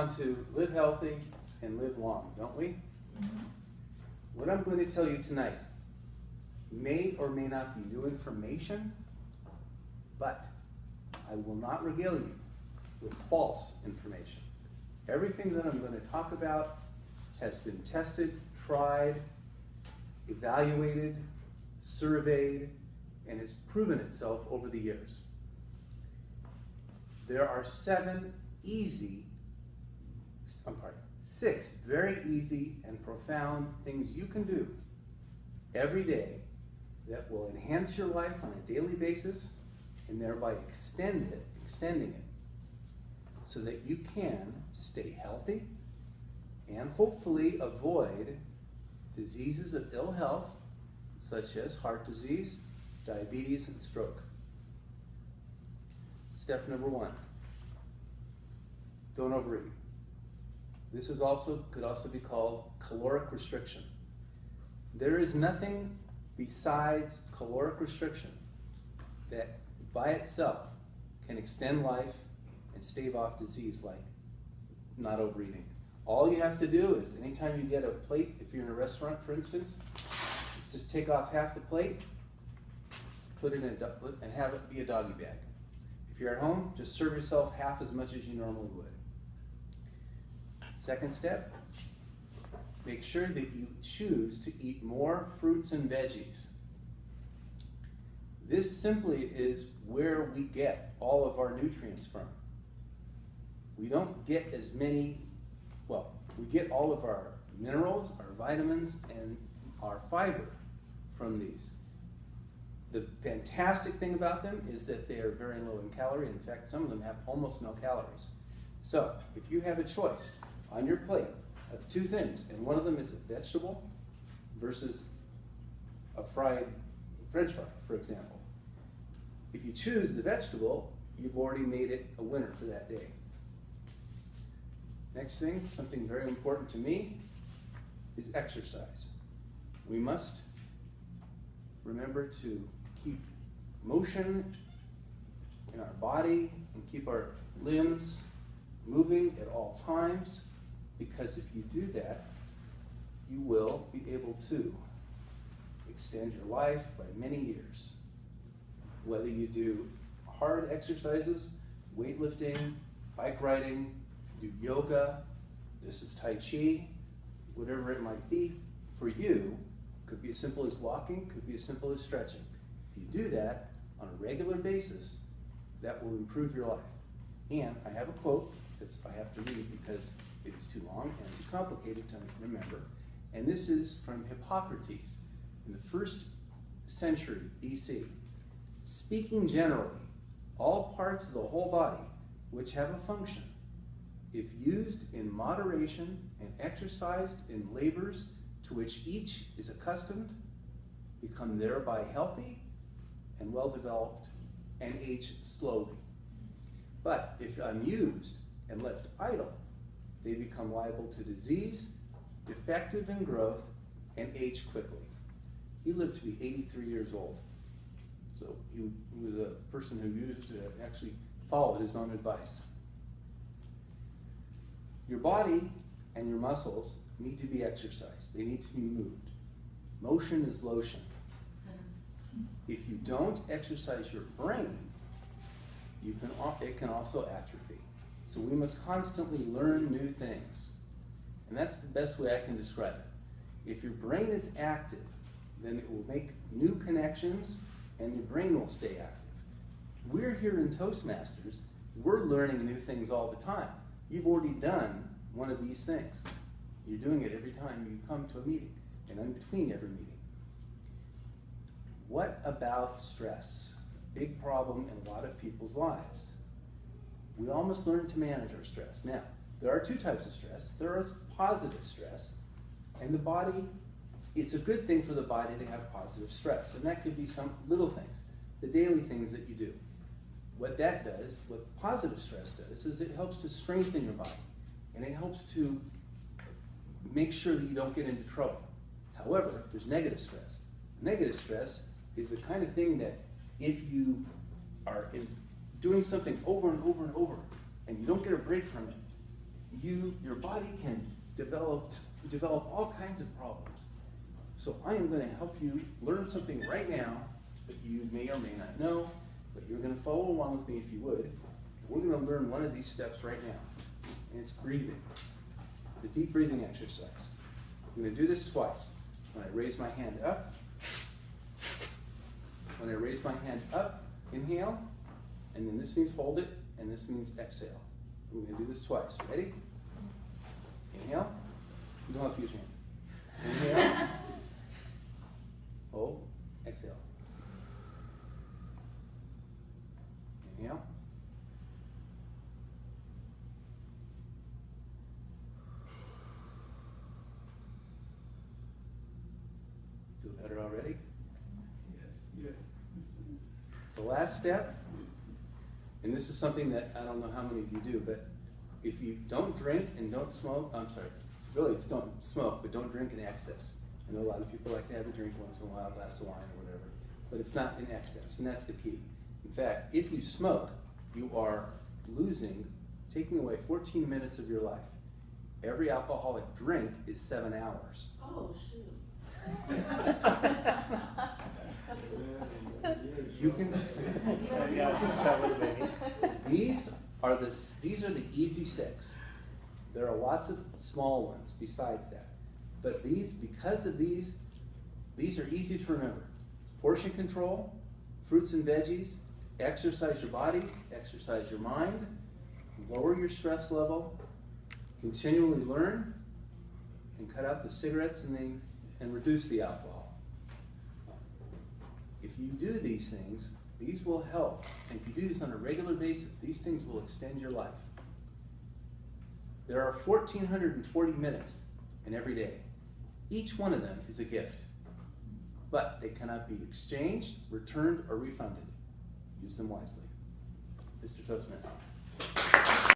Want to live healthy and live long, don't we? Yes. What I'm going to tell you tonight may or may not be new information, but I will not regale you with false information. Everything that I'm going to talk about has been tested, tried, evaluated, surveyed, and has proven itself over the years. There are six very easy and profound things you can do every day that will enhance your life on a daily basis and thereby extending it so that you can stay healthy and hopefully avoid diseases of ill health such as heart disease, diabetes, and stroke. Step number 1, don't overeat. This could also be called caloric restriction. There is nothing besides caloric restriction that by itself can extend life and stave off disease like not overeating. All you have to do is anytime you get a plate, if you're in a restaurant for instance, just take off half the plate, put it in and have it be a doggy bag. If you're at home, just serve yourself half as much as you normally would. Second step, make sure that you choose to eat more fruits and veggies. This simply is where we get all of our nutrients from. We don't get as many, well, we get all of our minerals, our vitamins, and our fiber from these. The fantastic thing about them is that they are very low in calorie. In fact, some of them have almost no calories. So, if you have a choice on your plate of 2 things, and one of them is a vegetable versus a fried French fry, for example. If you choose the vegetable, you've already made it a winner for that day. Next thing, something very important to me, is exercise. We must remember to keep motion in our body and keep our limbs moving at all times, because if you do that, you will be able to extend your life by many years. Whether you do hard exercises, weightlifting, bike riding, if you do yoga, this is Tai Chi, whatever it might be, for you, could be as simple as walking, could be as simple as stretching. If you do that on a regular basis, that will improve your life. And I have a quote that I have to read because it is too long and too complicated to remember. And this is from Hippocrates in the 1st century BC. Speaking generally, all parts of the whole body which have a function, if used in moderation and exercised in labors to which each is accustomed, become thereby healthy and well developed and age slowly. But if unused and left idle, they become liable to disease, defective in growth, and age quickly. He lived to be 83 years old. So he was a person who actually followed his own advice. Your body and your muscles need to be exercised. They need to be moved. Motion is lotion. If you don't exercise your brain, it can also atrophy. So we must constantly learn new things. And that's the best way I can describe it. If your brain is active, then it will make new connections and your brain will stay active. We're here in Toastmasters, we're learning new things all the time. You've already done one of these things. You're doing it every time you come to a meeting and in between every meeting. What about stress? Big problem in a lot of people's lives. We all must learn to manage our stress. Now, there are 2 types of stress. There is positive stress, and the body, it's a good thing for the body to have positive stress, and that could be some little things, the daily things that you do. What that does, what positive stress does, is it helps to strengthen your body, and it helps to make sure that you don't get into trouble. However, there's negative stress. Negative stress is the kind of thing that if you are doing something over and over and over, and you don't get a break from it, your body can develop all kinds of problems. So I am going to help you learn something right now that you may or may not know, but you're going to follow along with me if you would. We're going to learn one of these steps right now, and it's breathing, the deep breathing exercise. I'm going to do this twice. When I raise my hand up, when I raise my hand up, inhale, and then this means hold it, and this means exhale. We're going to do this twice. Ready? Inhale. You don't have to use your hands. Inhale. Hold. Exhale. Inhale. Feel better already? Yeah. The last step, and this is something that I don't know how many of you do, but if you don't drink and don't smoke, I'm sorry, really it's don't smoke, but don't drink in excess. I know a lot of people like to have a drink once in a while, a glass of wine or whatever, but it's not in excess, and that's the key. In fact, if you smoke, you are taking away 14 minutes of your life. Every alcoholic drink is 7 hours. Oh, shoot. You can. These are the easy 6. There are lots of small ones besides that, but because of these are easy to remember. It's portion control, fruits and veggies, exercise your body, exercise your mind, lower your stress level, continually learn, and cut out the cigarettes and reduce the alcohol. If you do these things, these will help. And if you do this on a regular basis, these things will extend your life. There are 1,440 minutes in every day. Each one of them is a gift, but they cannot be exchanged, returned, or refunded. Use them wisely. Mr. Toastmaster.